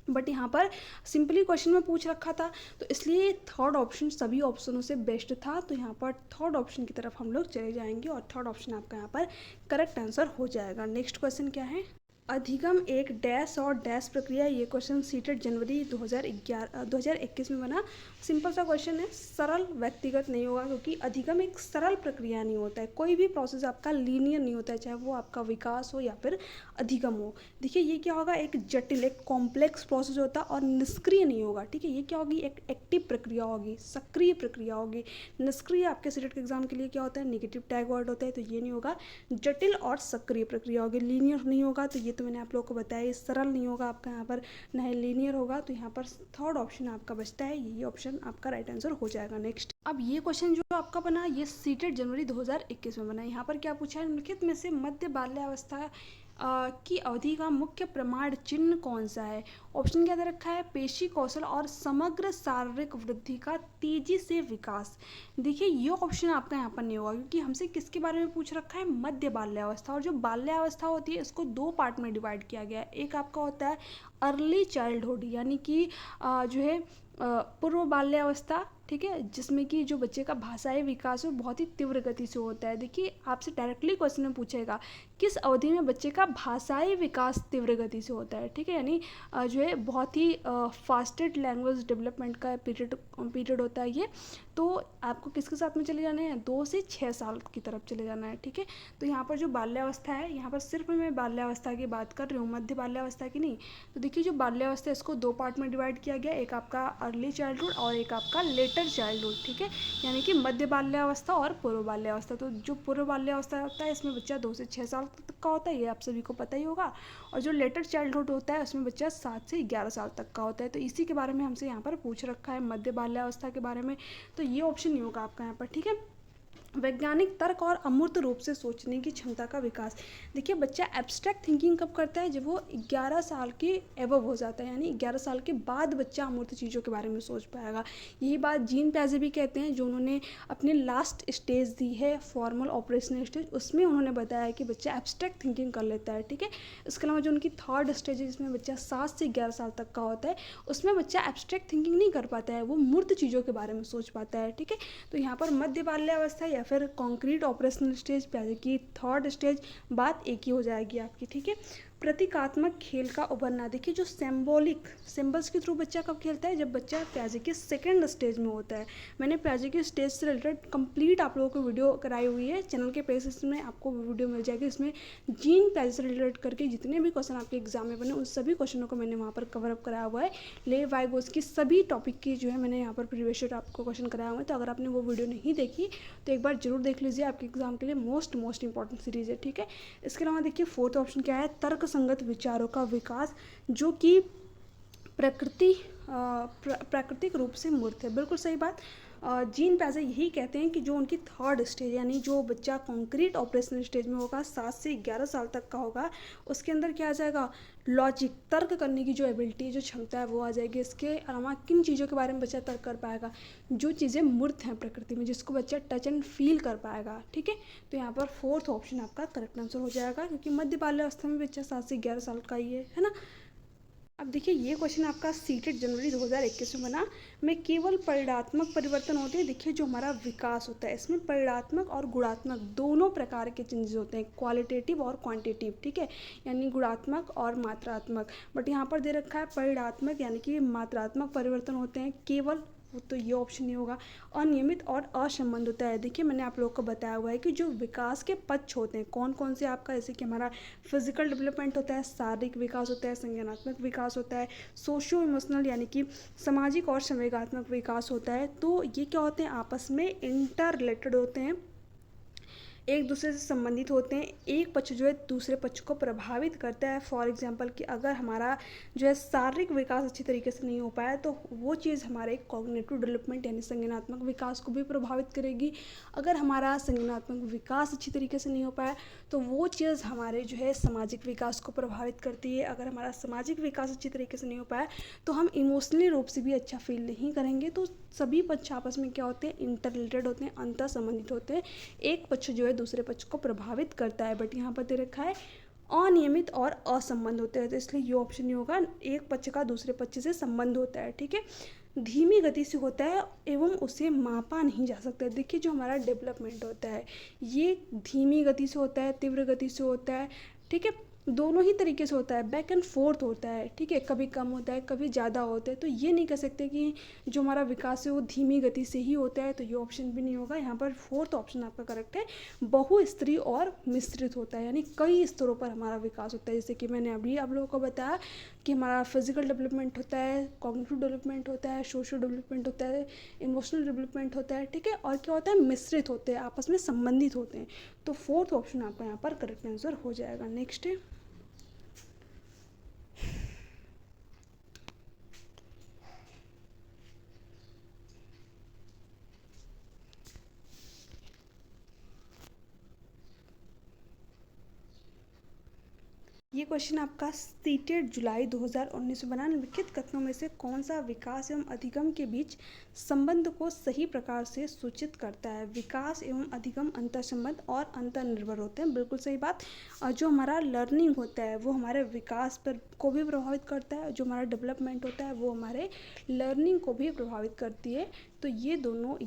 बट यहाँ पर सिंपली क्वेश्चन में पूछ रखा था, तो इसलिए थर्ड ऑप्शन सभी ऑप्शनों से बेस्ट था। तो यहाँ पर थर्ड ऑप्शन की तरफ हम लोग चले जाएंगे और थर्ड ऑप्शन आपका यहाँ पर करेक्ट आंसर हो जाएगा। नेक्स्ट क्वेश्चन क्या है? अधिगम एक डैश और डैश प्रक्रिया, ये क्वेश्चन सीटेट जनवरी 2021 में बना। सिंपल सा क्वेश्चन है, सरल व्यक्तिगत नहीं होगा, क्योंकि अधिगम एक सरल प्रक्रिया नहीं होता है। कोई भी प्रोसेस आपका लीनियर नहीं होता है, चाहे वो आपका विकास हो या फिर अधिगम हो। देखिए, ये क्या होगा? एक जटिल, एक कॉम्प्लेक्स प्रोसेस होता है और निष्क्रिय नहीं होगा। ठीक है, ये क्या होगी? एक एक्टिव प्रक्रिया होगी, सक्रिय प्रक्रिया होगी। निष्क्रिय आपके सीटेट के एग्जाम के लिए क्या होता है? नेगेटिव टैग वर्ड होता है, तो ये नहीं होगा। जटिल और सक्रिय प्रक्रिया होगी, लीनियर नहीं होगा। तो ये तो मैंने आप लोगों को बताया, ये सरल नहीं होगा आपका यहाँ पर, ना ही लीनियर होगा। तो यहाँ पर थर्ड ऑप्शन आपका बचता है, ये ऑप्शन आपका राइट आंसर हो जाएगा। नेक्स्ट, अब ये क्वेश्चन जो आपका बना, ये सीटेट जनवरी 2021 में बना। यहाँ पर क्या पूछा है? निम्नलिखित में से मध्य बाल्यावस्था की अवधि का मुख्य प्रमाण चिन्ह कौन सा है? ऑप्शन क्या दे रखा है? पेशी कौशल और समग्र शारीरिक वृद्धि का तेजी से विकास। देखिए, ये ऑप्शन आपका यहाँ पर नहीं होगा, क्योंकि हमसे किसके बारे में पूछ रखा है? मध्य बाल्यावस्था। और जो बाल्यावस्था होती है, इसको दो पार्ट में डिवाइड किया गया है। एक आपका होता है अर्ली चाइल्डहुड, यानी कि जो है पूर्व बाल्यावस्था, ठीक है, जिसमें कि जो बच्चे का भाषाई विकास है बहुत ही तीव्र गति से होता है। देखिए, आपसे डायरेक्टली क्वेश्चन में पूछेगा किस अवधि में बच्चे का भाषाई विकास तीव्र गति से होता है। ठीक है, यानी जो है बहुत ही फास्टेड लैंग्वेज डेवलपमेंट का पीरियड होता है ये। तो आपको किसके साथ में चले जाना है? 2 से 6 साल की तरफ चले जाना है। ठीक है, तो यहाँ पर जो बाल्यावस्था है, यहाँ पर सिर्फ मैं बाल्यावस्था की बात कर रही हूँ, मध्य बाल्यावस्था की नहीं। तो देखिए, जो बाल्यावस्था है इसको दो पार्ट में डिवाइड किया गया, एक आपका अर्ली चाइल्डहुड और एक आपका लेट लेटर चाइल्डहुड, ठीक है, यानी कि मध्य बाल्यावस्था और पूर्व बाल्यावस्था। तो जो पूर्व बाल्यावस्था होता है इसमें बच्चा 2 से 6 साल तक का होता है, ये आप सभी को पता ही होगा। और जो लेटर चाइल्डहुड होता है उसमें बच्चा 7 से 11 साल तक का होता है। तो इसी के बारे में हमसे यहाँ पर पूछ रखा है, मध्य बाल्यावस्था के बारे में। तो ये ऑप्शन नहीं होगा आपका यहाँ पर, ठीक है। वैज्ञानिक तर्क और अमूर्त रूप से सोचने की क्षमता का विकास। देखिए बच्चा एब्स्ट्रैक्ट थिंकिंग कब करता है, जब वो 11 साल के एबव हो जाता है, यानी 11 साल के बाद बच्चा अमूर्त चीज़ों के बारे में सोच पाएगा। यही बात जीन पियाजे भी कहते हैं, जो उन्होंने अपने लास्ट स्टेज दी है फॉर्मल ऑपरेशनल स्टेज, उसमें उन्होंने बताया कि बच्चा एब्स्ट्रैक्ट थिंकिंग कर लेता है, ठीक है। इसके अलावा जो उनकी थर्ड स्टेज है जिसमें बच्चा 7 से 11 साल तक का होता है, उसमें बच्चा एब्स्ट्रैक्ट थिंकिंग नहीं कर पाता है, वो मूर्त चीज़ों के बारे में सोच पाता है, ठीक है। तो यहाँ पर मध्य बाल्यावस्था या फिर कॉन्क्रीट ऑपरेशनल स्टेज, पियाजे की थर्ड स्टेज, बात एक ही हो जाएगी आपकी, ठीक है। प्रतीकात्मक खेल का उभरना। देखिए जो सिंबॉलिक सिंबल्स के थ्रू बच्चा कब खेलता है, जब बच्चा पियाजे के सेकंड स्टेज में होता है। मैंने पियाजे के स्टेज से रिलेटेड कंप्लीट आप लोगों को वीडियो कराई हुई है, चैनल के प्लेलिस्ट में आपको वीडियो मिल जाएगी। इसमें जीन पियाजे से रिलेटेड करके जितने भी क्वेश्चन आपके एग्जाम में बने उन सभी क्वेश्चनों को मैंने वहाँ पर कवर अप कराया हुआ है। ले वाइगोस की सभी टॉपिक की जो है मैंने यहाँ पर प्रीवियस ईयर आपको क्वेश्चन कराया हुआ है। तो अगर आपने वो वीडियो नहीं देखी तो एक बार जरूर देख लीजिए, आपके एग्जाम के लिए मोस्ट इंपॉर्टेंट सीरीज है, ठीक है। इसके अलावा देखिए फोर्थ ऑप्शन क्या है, तर्क संगत विचारों का विकास, जो कि प्राकृतिक रूप से मूर्त है। बिल्कुल सही बात। जीन पियाजे यही कहते हैं कि जो उनकी थर्ड स्टेज, यानी जो बच्चा कॉन्क्रीट ऑपरेशनल स्टेज में होगा, 7 से 11 साल तक का होगा, उसके अंदर क्या आ जाएगा, लॉजिक, तर्क करने की जो एबिलिटी, जो क्षमता है वो आ जाएगी। इसके अलावा किन चीज़ों के बारे में बच्चा तर्क कर पाएगा, जो चीज़ें मूर्त हैं प्रकृति में, जिसको बच्चा टच एंड फील कर पाएगा, ठीक है। तो यहाँ पर फोर्थ ऑप्शन आपका करेक्ट आंसर हो जाएगा, क्योंकि मध्य बाल्यावस्था में बच्चा 7 से 11 साल का ही है ना। अब देखिए ये क्वेश्चन आपका सीटेड जनवरी 2021 में बना, में केवल परिणात्मक परिवर्तन होते हैं। देखिए जो हमारा विकास होता है इसमें परिणात्मक और गुणात्मक दोनों प्रकार के चेंजेस होते हैं, क्वालिटेटिव और क्वांटिटेटिव, ठीक है, यानी गुणात्मक और मात्रात्मक। बट यहाँ पर दे रखा है परिणात्मक, यानी कि मात्रात्मक परिवर्तन होते हैं केवल, तो ये ऑप्शन नहीं होगा। अनियमित और असंबंध होता है। देखिए मैंने आप लोगों को बताया हुआ है कि जो विकास के पक्ष होते हैं कौन कौन से आपका, जैसे कि हमारा फिजिकल डेवलपमेंट होता है, शारीरिक विकास होता है, संज्ञानात्मक विकास होता है, सोशियो इमोशनल यानी कि सामाजिक और संवेगात्मक विकास होता है। तो ये क्या होते हैं, आपस में इंटर रिलेटेड होते हैं, एक दूसरे से संबंधित होते हैं, एक पक्ष जो है दूसरे पक्ष को प्रभावित करता है। फॉर एग्जांपल कि अगर हमारा जो है शारीरिक विकास अच्छी तरीके से नहीं हो पाया तो वो चीज़ हमारे कॉग्निटिव डेवलपमेंट यानी संज्ञानात्मक विकास को भी प्रभावित करेगी। अगर हमारा संज्ञानात्मक विकास अच्छी तरीके से नहीं हो पाया तो वो चीज़ हमारे जो है सामाजिक विकास को प्रभावित करती है। अगर हमारा सामाजिक विकास अच्छी तरीके से नहीं हो पाया तो हम इमोशनली रूप से भी अच्छा फील नहीं करेंगे। तो सभी पक्ष आपस में क्या होते हैं, इंटर रिलेटेड होते हैं, अंतर संबंधित होते हैं, एक पक्ष जो है दूसरे पक्ष को प्रभावित करता है। बट यहाँ पर दे रखा है अनियमित और असंबंध होते हैं, तो इसलिए ये ऑप्शन नहीं होगा, एक पक्ष का दूसरे पक्ष से संबंध होता है, ठीक है। धीमी गति से होता है एवं उसे मापा नहीं जा सकता। देखिए जो हमारा डेवलपमेंट होता है ये धीमी गति से होता है, तीव्र गति से होता है, ठीक है, दोनों ही तरीके से होता है, बैक एंड फोर्थ होता है, ठीक है, कभी कम होता है कभी ज़्यादा होता है। तो ये नहीं कह सकते कि जो हमारा विकास है वो धीमी गति से ही होता है, तो ये ऑप्शन भी नहीं होगा। यहाँ पर फोर्थ ऑप्शन आपका करेक्ट है, बहुस्तरीय और मिश्रित होता है, यानी कई स्तरों पर हमारा विकास होता है। जैसे कि मैंने अभी आप लोगों को बताया कि हमारा फिजिकल डेवलपमेंट होता है, कॉग्निटिव डेवलपमेंट होता है, सोशल डेवलपमेंट होता है, इमोशनल डेवलपमेंट होता है, ठीक है, और क्या होता है, मिश्रित होते हैं, आपस में संबंधित होते हैं। तो फोर्थ ऑप्शन आपका यहाँ पर करेक्ट आंसर हो जाएगा। नेक्स्ट है ये क्वेश्चन आपका सीटेड जुलाई 2019 में बना, निम्नलिखित कथनों में से कौन सा विकास एवं अधिगम के बीच संबंध को सही प्रकार से सूचित करता है। विकास एवं अधिगम अंतर संबंध और अंतर निर्भर होते हैं, बिल्कुल सही बात। जो हमारा लर्निंग होता है वो हमारे विकास पर को भी प्रभावित करता है, जो हमारा डेवलपमेंट होता है वो हमारे लर्निंग को भी प्रभावित करती है। तो ये दोनों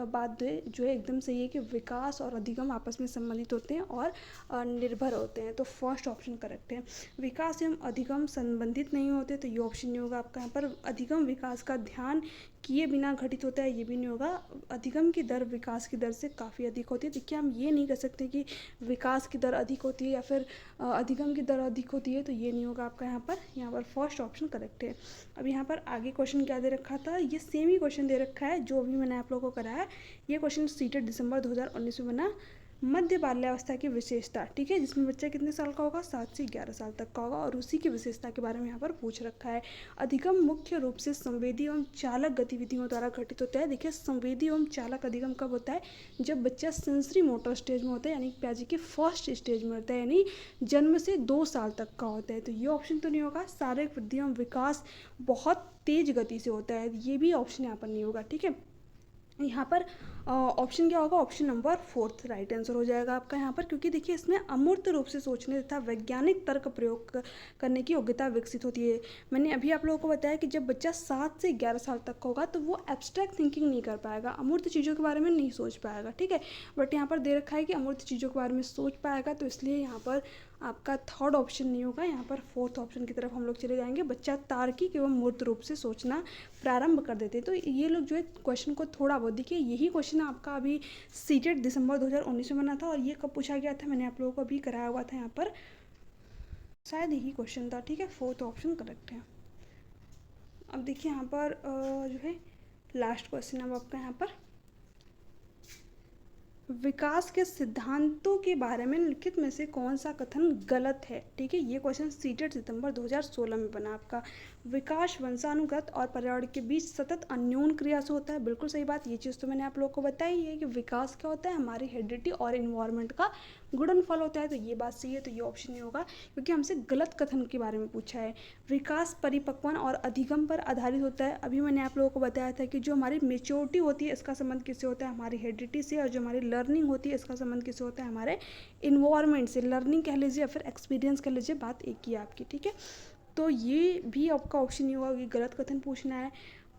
बात जो है एकदम सही है कि विकास और अधिगम आपस में संबंधित होते हैं और निर्भर होते हैं। तो फर्स्ट ऑप्शन करेक्ट है। विकास एवं अधिगम संबंधित नहीं होते, तो ये ऑप्शन नहीं होगा आपका। यहाँ पर अधिगम विकास का ध्यान किए बिना घटित होता है, ये भी नहीं होगा। अधिगम की दर विकास की दर से काफ़ी अधिक होती है। देखिए हम ये नहीं कह सकते कि विकास की दर अधिक होती है या फिर अधिगम की दर अधिक होती है, तो ये नहीं होगा आपका यहाँ पर फर्स्ट ऑप्शन करेक्ट है। अब यहाँ पर आगे क्वेश्चन क्या दे रखा था, ये सेम ही क्वेश्चन दे रखा है है, जो अभी मैंने आप लोगों को कराया, ये क्वेश्चन सीटेट दिसंबर 2019 में बना। मध्य बाल्यावस्था की विशेषता, ठीक है, जिसमें बच्चा कितने साल का होगा, 7 से 11 साल तक का होगा, और उसी की विशेषता के बारे में यहाँ पर पूछ रखा है। अधिगम मुख्य रूप से संवेदी एवं चालक गतिविधियों द्वारा घटित होता है। देखिए, संवेदी एवं चालक अधिगम कब होता है, जब बच्चा सेंसरी मोटर स्टेज में होता है, यानी पियाजे की फर्स्ट स्टेज में होता है, यानी जन्म से 2 साल तक का होता है। तो ये ऑप्शन तो नहीं होगा। शारीरिक वृद्धि एवं विकास बहुत तेज गति से होता है, ये भी ऑप्शन यहाँ पर नहीं होगा। ठीक है, यहाँ पर ऑप्शन क्या होगा, ऑप्शन नंबर 4 राइट आंसर हो जाएगा आपका यहाँ पर, क्योंकि देखिए इसमें अमूर्त रूप से सोचने तथा वैज्ञानिक तर्क प्रयोग करने की योग्यता विकसित होती है। मैंने अभी आप लोगों को बताया कि जब बच्चा 7 से 11 साल तक का होगा तो वो एब्स्ट्रैक्ट थिंकिंग नहीं कर पाएगा, अमूर्त चीज़ों के बारे में नहीं सोच पाएगा। ठीक है, बट यहाँ पर दे रखा है कि अमूर्त चीज़ों के बारे में सोच पाएगा, तो इसलिए यहाँ पर आपका थर्ड ऑप्शन नहीं होगा, यहाँ पर फोर्थ ऑप्शन की तरफ हम लोग चले जाएंगे। बच्चा तार्किक एवं मूर्त रूप से सोचना प्रारंभ कर देते। तो ये लोग जो है क्वेश्चन को थोड़ा बहुत देखिए, यही क्वेश्चन आपका अभी सीटेट दिसंबर 2019 में बना था, और ये कब पूछा गया था, मैंने आप लोगों को अभी कराया हुआ था यहाँ पर, शायद यही क्वेश्चन था। ठीक है, फोर्थ ऑप्शन करेक्ट है। अब देखिए यहाँ पर जो है लास्ट क्वेश्चन अब आपका यहाँ पर, विकास के सिद्धांतों के बारे में निम्नलिखित में से कौन सा कथन गलत है। ठीक है, ये क्वेश्चन सीटेट सितंबर 2016 में बना आपका। विकास वंशानुगत और पर्यावरण के बीच सतत अन्योन क्रिया से होता है, बिल्कुल सही बात। ये चीज़ तो मैंने आप लोगों को बताई है कि विकास क्या होता है, हमारी हेरिडिटी और इन्वायरमेंट का गुणनफल होता है, तो ये बात सही है। तो ये ऑप्शन नहीं होगा, क्योंकि हमसे गलत कथन के बारे में पूछा है। विकास परिपक्वन और अधिगम पर आधारित होता है। अभी मैंने आप लोगों को बताया था कि जो हमारी मेच्योरिटी होती है इसका संबंध किससे होता है, हमारी हेरिडिटी से, और जो हमारी लर्निंग होती है इसका संबंध किससे होता है, हमारे इन्वायरमेंट से। लर्निंग कह लीजिए या फिर एक्सपीरियंस कह लीजिए, बात एक ही है आपकी। ठीक है, तो ये भी आपका ऑप्शन नहीं होगा, ये गलत कथन पूछना है,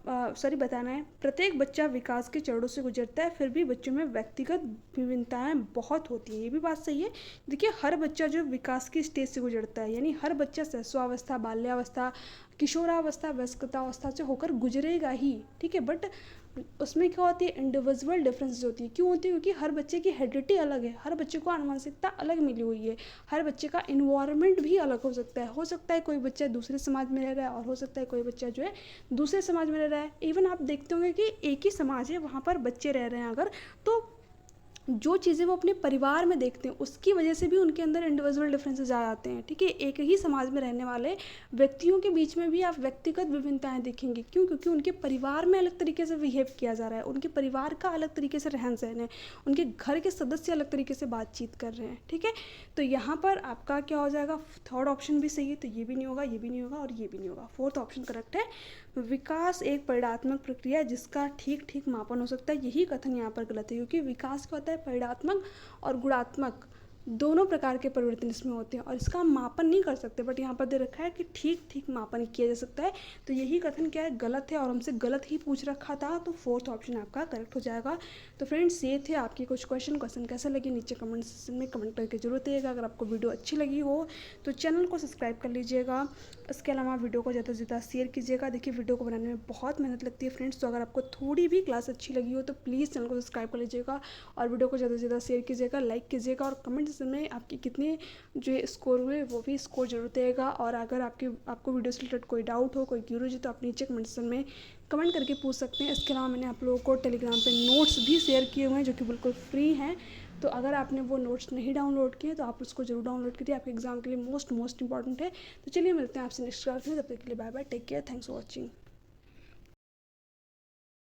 सॉरी बताना है। प्रत्येक बच्चा विकास के चरणों से गुजरता है, फिर भी बच्चों में व्यक्तिगत विभिन्नताएं बहुत होती हैं, ये भी बात सही है। देखिए, हर बच्चा जो विकास की स्टेज से गुजरता है, यानी हर बच्चा शैशवावस्था, बाल्यावस्था, किशोरावस्था, वयस्कतावस्था से होकर गुजरेगा ही। ठीक है, बट उसमें क्या होती है, इंडिविजुअल डिफरेंसेस होती है। क्यों होती है, क्योंकि हर बच्चे की हेरिडिटी अलग है, हर बच्चे को आनुवंशिकता अलग मिली हुई है, हर बच्चे का इन्वायरमेंट भी अलग हो सकता है कोई बच्चा दूसरे समाज में रह रहा है, और हो सकता है कोई बच्चा जो है दूसरे समाज में रह रहा है। इवन आप देखते होंगे कि एक ही समाज है, वहाँ पर बच्चे रह रहे हैं अगर, तो जो चीज़ें वो अपने परिवार में देखते हैं उसकी वजह से भी उनके अंदर इंडिविजुअल डिफरेंसेस आ जाते हैं। ठीक है, एक ही समाज में रहने वाले व्यक्तियों के बीच में भी आप व्यक्तिगत विभिन्नताएं देखेंगे। क्यों, क्योंकि उनके परिवार में अलग तरीके से बिहेव किया जा रहा है, उनके परिवार का अलग तरीके से रहन सहन है, उनके घर के सदस्य अलग तरीके से बातचीत कर रहे हैं। ठीक है, तो यहाँ पर आपका क्या हो जाएगा, थर्ड ऑप्शन भी सही है, तो ये भी नहीं होगा, ये भी नहीं होगा, और ये भी नहीं होगा। फोर्थ ऑप्शन करेक्ट है। विकास एक परिणात्मक प्रक्रिया है जिसका ठीक ठीक मापन हो सकता है, यही कथन यहाँ पर गलत है, क्योंकि विकास क्या होता है, परिणात्मक और गुणात्मक दोनों प्रकार के परिवर्तन इसमें होते हैं, और इसका मापन नहीं कर सकते, बट यहाँ पर दे रखा है कि ठीक ठीक मापन किया जा सकता है। तो यही कथन क्या है, गलत है, और हमसे गलत ही पूछ रखा था, तो फोर्थ ऑप्शन आपका करेक्ट हो जाएगा। तो फ्रेंड्स, ये थे आपके कुछ क्वेश्चन कैसे लगे नीचे कमेंट सेक्शन में कमेंट करके जरूर दिएगा। अगर आपको वीडियो अच्छी लगी हो तो चैनल को सब्सक्राइब कर लीजिएगा, इसके अलावा वीडियो को ज़्यादा से ज़्यादा शेयर कीजिएगा। देखिए, वीडियो को बनाने में बहुत मेहनत लगती है फ्रेंड्स, तो अगर आपको थोड़ी भी क्लास अच्छी लगी हो तो प्लीज़ चैनल को सब्सक्राइब कर लीजिएगा, और वीडियो को ज़्यादा से ज़्यादा शेयर कीजिएगा, लाइक कीजिएगा, और कमेंट सेक्शन में आपकी कितने जो स्कोर हुए वो भी स्कोर जरूर देगा। और अगर आपको वीडियो से रिलेटेड कोई डाउट हो, कोई क्यूरीज हो, तो आप नीचे कमेंट सेक्शन में कमेंट करके पूछ सकते हैं। इसके अलावा मैंने आप लोगों को टेलीग्राम पे नोट्स भी शेयर किए हुए हैं जो कि बिल्कुल फ्री हैं, तो अगर आपने वो नोट्स नहीं डाउनलोड किए तो आप उसको जरूर डाउनलोड कीजिए, आपके एग्जाम के लिए मोस्ट इंपॉर्टेंट है। तो चलिए मिलते हैं आपसे नेक्स्ट क्लास में, तब तक के लिए bye bye, take care, thanks for watching.